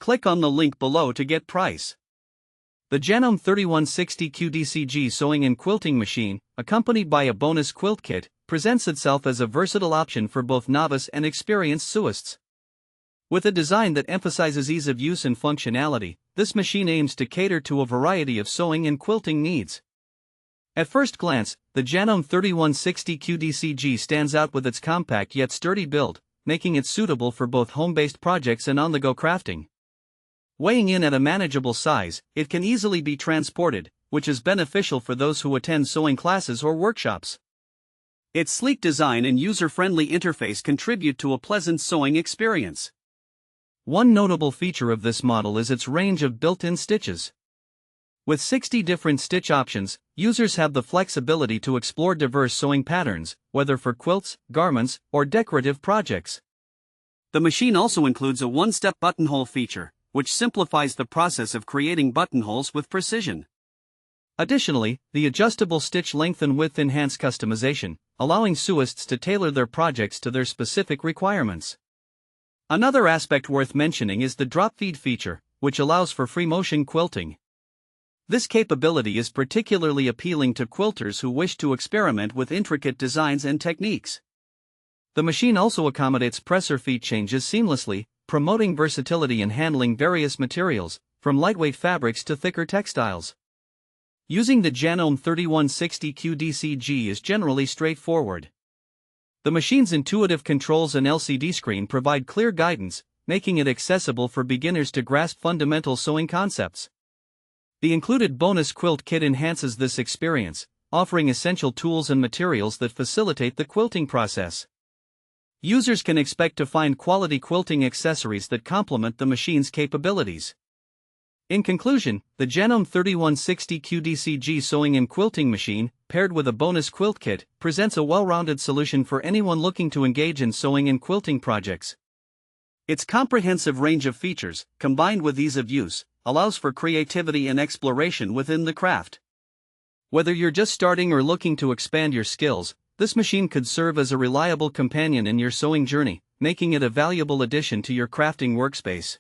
Click on the link below to get price. The Janome 3160QDC-G Sewing and Quilting Machine, accompanied by a bonus quilt kit, presents itself as a versatile option for both novice and experienced sewists. With a design that emphasizes ease of use and functionality, this machine aims to cater to a variety of sewing and quilting needs. At first glance, the Janome 3160QDC-G stands out with its compact yet sturdy build, making it suitable for both home-based projects and on-the-go crafting. Weighing in at a manageable size, it can easily be transported, which is beneficial for those who attend sewing classes or workshops. Its sleek design and user-friendly interface contribute to a pleasant sewing experience. One notable feature of this model is its range of built-in stitches. With 60 different stitch options, users have the flexibility to explore diverse sewing patterns, whether for quilts, garments, or decorative projects. The machine also includes a one-step buttonhole feature, which simplifies the process of creating buttonholes with precision. Additionally, the adjustable stitch length and width enhance customization, allowing sewists to tailor their projects to their specific requirements. Another aspect worth mentioning is the drop feed feature, which allows for free motion quilting. This capability is particularly appealing to quilters who wish to experiment with intricate designs and techniques. The machine also accommodates presser feet changes seamlessly, promoting versatility in handling various materials, from lightweight fabrics to thicker textiles. Using the Janome 3160QDC-G is generally straightforward. The machine's intuitive controls and LCD screen provide clear guidance, making it accessible for beginners to grasp fundamental sewing concepts. The included bonus quilt kit enhances this experience, offering essential tools and materials that facilitate the quilting process. Users can expect to find quality quilting accessories that complement the machine's capabilities. In conclusion, the Janome 3160QDC-G Sewing and Quilting Machine, paired with a bonus quilt kit, presents a well-rounded solution for anyone looking to engage in sewing and quilting projects. Its comprehensive range of features, combined with ease of use, allows for creativity and exploration within the craft. Whether you're just starting or looking to expand your skills, this machine could serve as a reliable companion in your sewing journey, making it a valuable addition to your crafting workspace.